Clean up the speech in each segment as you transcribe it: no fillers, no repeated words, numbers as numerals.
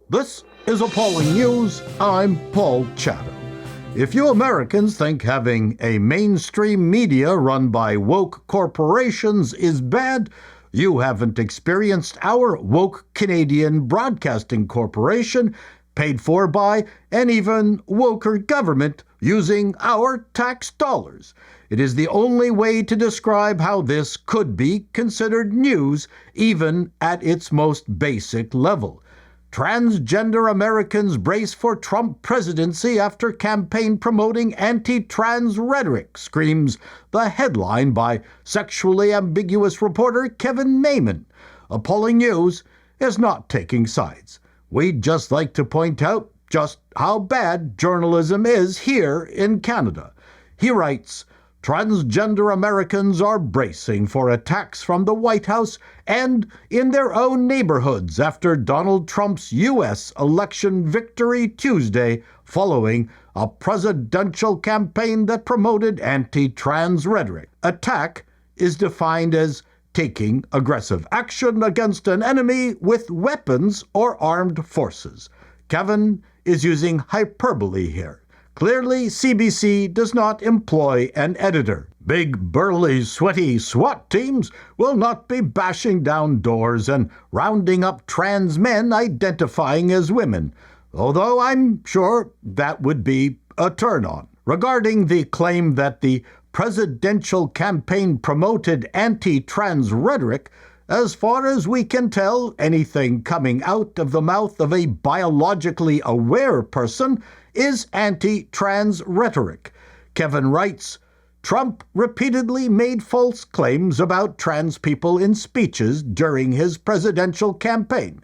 This is Appalling News. I'm Paul Chatham. If you Americans think having a mainstream media run by woke corporations is bad, you haven't experienced our woke Canadian Broadcasting Corporation, paid for by an even woker government using our tax dollars. It is the only way to describe how this could be considered news, even at its most basic level. Transgender Americans brace for Trump presidency after campaign promoting anti-trans rhetoric, screams the headline by sexually ambiguous reporter Kevin Maman. Appalling News is not taking sides. We'd just like to point out just how bad journalism is here in Canada. He writes, transgender Americans are bracing for attacks from the White House and in their own neighborhoods after Donald Trump's U.S. election victory Tuesday following a presidential campaign that promoted anti-trans rhetoric. Attack is defined as taking aggressive action against an enemy with weapons or armed forces. Kevin is using hyperbole here. Clearly, CBC does not employ an editor. Big, burly, sweaty SWAT teams will not be bashing down doors and rounding up trans men identifying as women, although I'm sure that would be a turn-on. Regarding the claim that the presidential campaign promoted anti-trans rhetoric, as far as we can tell, anything coming out of the mouth of a biologically aware person is anti-trans rhetoric. Kevin writes, Trump repeatedly made false claims about trans people in speeches during his presidential campaign.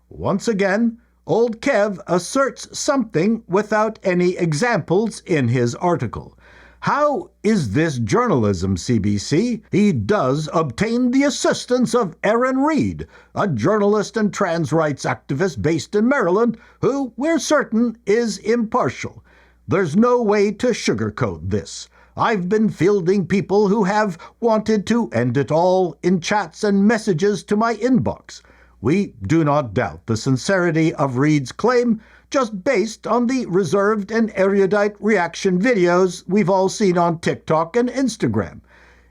Once again, old Kev asserts something without any examples in his article. How is this journalism, CBC? He does obtain the assistance of Aaron Reed, a journalist and trans rights activist based in Maryland, who, we're certain, is impartial. There's no way to sugarcoat this. I've been fielding people who have wanted to end it all in chats and messages to my inbox. We do not doubt the sincerity of Reed's claim, just based on the reserved and erudite reaction videos we've all seen on TikTok and Instagram.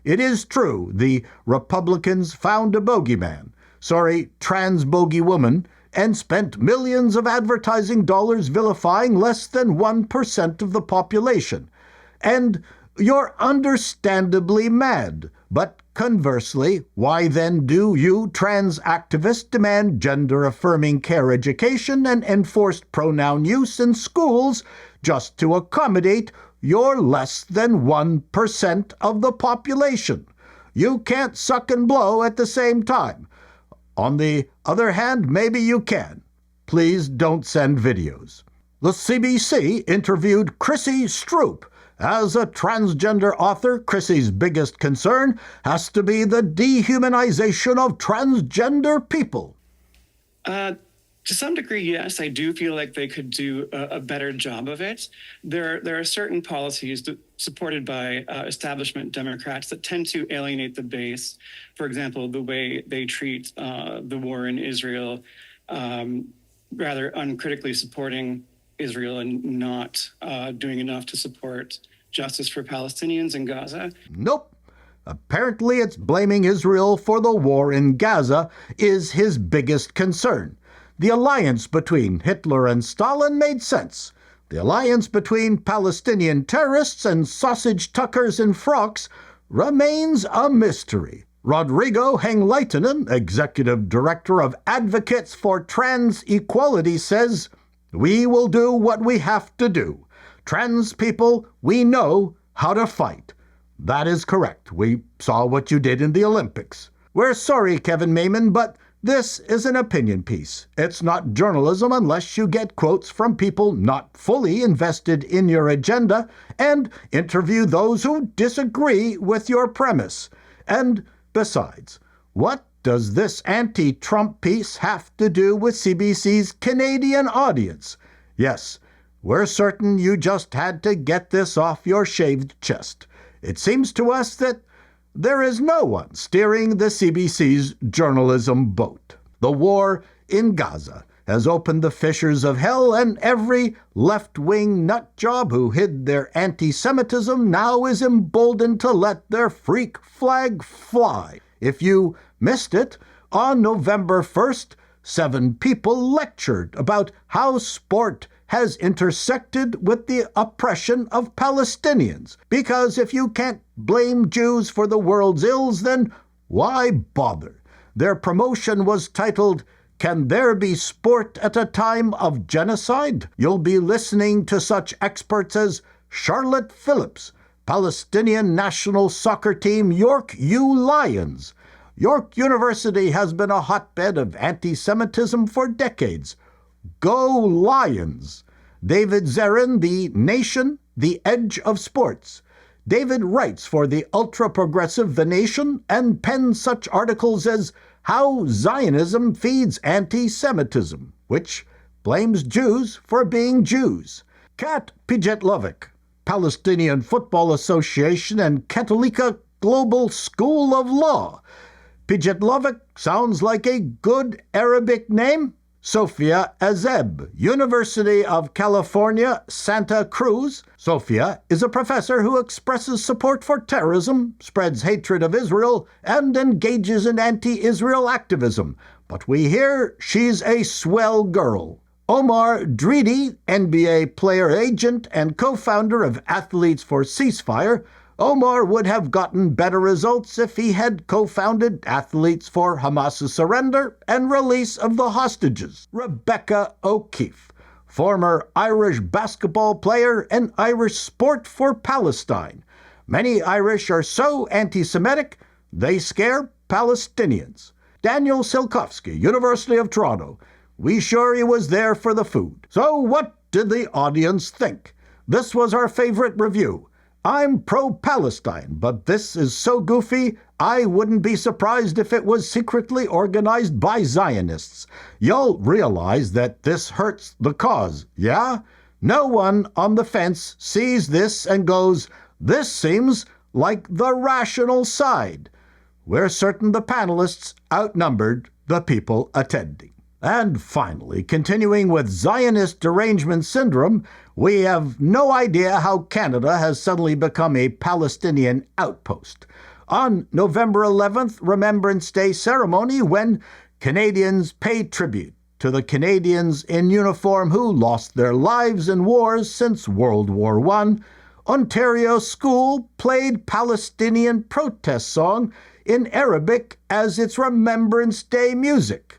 It is true the Republicans found a trans bogey woman, and spent millions of advertising dollars vilifying less than 1% of the population. And you're understandably mad, but conversely, why then do you trans activists demand gender-affirming care education and enforced pronoun use in schools just to accommodate your less than 1% of the population? You can't suck and blow at the same time. On the other hand, maybe you can. Please don't send videos. The CBC interviewed Chrissy Stroop. As a transgender author, Chrissy's biggest concern has to be the dehumanization of transgender people. To some degree, yes, I do feel like they could do a better job of it. There are certain policies supported by establishment Democrats that tend to alienate the base. For example, the way they treat the war in Israel, rather uncritically supporting Israel and not doing enough to support justice for Palestinians in Gaza. Nope. Apparently it's blaming Israel for the war in Gaza is his biggest concern. The alliance between Hitler and Stalin made sense. The alliance between Palestinian terrorists and sausage tuckers in frocks remains a mystery. Rodrigo Hengleitinen, executive director of Advocates for Trans Equality, says, "We will do what we have to do. Trans people, we know how to fight." That is correct. We saw what you did in the Olympics. We're sorry, Kevin Maman, but this is an opinion piece. It's not journalism unless you get quotes from people not fully invested in your agenda and interview those who disagree with your premise. And besides, what does this anti-Trump piece have to do with CBC's Canadian audience? Yes, we're certain you just had to get this off your shaved chest. It seems to us that there is no one steering the CBC's journalism boat. The war in Gaza has opened the fissures of hell, and every left-wing nutjob who hid their anti-Semitism now is emboldened to let their freak flag fly. If you missed it, on November 1st, 7 people lectured about how sport has intersected with the oppression of Palestinians. Because if you can't blame Jews for the world's ills, then why bother? Their promotion was titled, "Can There Be Sport at a Time of Genocide?" You'll be listening to such experts as Charlotte Phillips, Palestinian national soccer team York U Lions. York University has been a hotbed of anti-Semitism for decades. Go Lions! David Zarin, The Nation, The Edge of Sports. David writes for the ultra-progressive The Nation and pens such articles as How Zionism Feeds Anti-Semitism, which blames Jews for being Jews. Kat Pijatlovic, Palestinian Football Association and Katolika Global School of Law. Pijatlovic sounds like a good Arabic name. Sofia Azeb, University of California, Santa Cruz. Sofia is a professor who expresses support for terrorism, spreads hatred of Israel, and engages in anti-Israel activism. But we hear she's a swell girl. Omar Dridi, NBA player agent and co-founder of Athletes for Ceasefire. Omar would have gotten better results if he had co-founded Athletes for Hamas's Surrender and Release of the Hostages. Rebecca O'Keefe, former Irish basketball player and Irish Sport for Palestine. Many Irish are so anti-Semitic, they scare Palestinians. Daniel Silkowski, University of Toronto. We sure he was there for the food. So what did the audience think? This was our favorite review. I'm pro-Palestine, but this is so goofy, I wouldn't be surprised if it was secretly organized by Zionists. You'll realize that this hurts the cause, yeah? No one on the fence sees this and goes, this seems like the rational side. We're certain the panelists outnumbered the people attending. And finally, continuing with Zionist derangement syndrome, we have no idea how Canada has suddenly become a Palestinian outpost. On November 11th, Remembrance Day ceremony, when Canadians pay tribute to the Canadians in uniform who lost their lives in wars since World War I, Ontario School played Palestinian protest song in Arabic as its Remembrance Day music.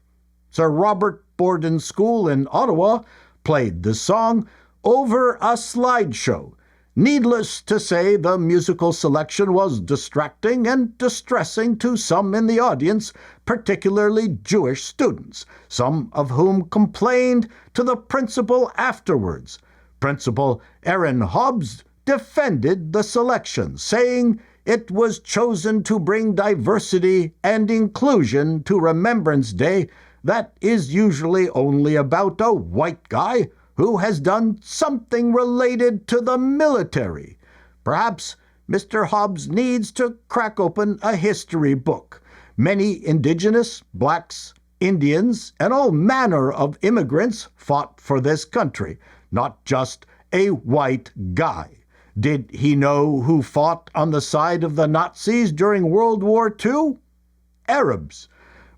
Sir Robert Borden School in Ottawa played the song over a slideshow. Needless to say, the musical selection was distracting and distressing to some in the audience, particularly Jewish students, some of whom complained to the principal afterwards. Principal Aaron Hobbs defended the selection, saying it was chosen to bring diversity and inclusion to Remembrance Day that is usually only about a white guy who has done something related to the military. Perhaps Mr. Hobbs needs to crack open a history book. Many indigenous, blacks, Indians, and all manner of immigrants fought for this country, not just a white guy. Did he know who fought on the side of the Nazis during World War II? Arabs.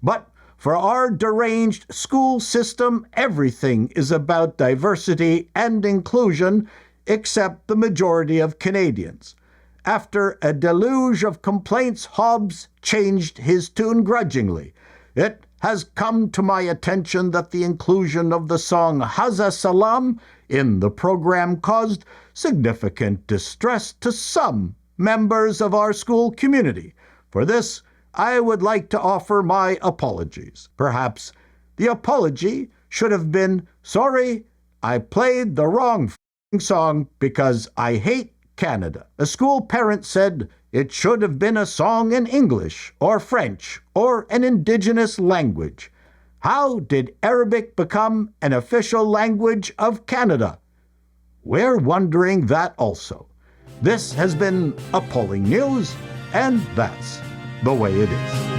But for our deranged school system, everything is about diversity and inclusion except the majority of Canadians. After a deluge of complaints, Hobbs changed his tune grudgingly. It has come to my attention that the inclusion of the song Haza Salam in the program caused significant distress to some members of our school community. For this, I would like to offer my apologies. Perhaps the apology should have been, sorry, I played the wrong song because I hate Canada. A school parent said it should have been a song in English or French or an indigenous language. How did Arabic become an official language of Canada? We're wondering that also. This has been Appalling News, and that's the way it is.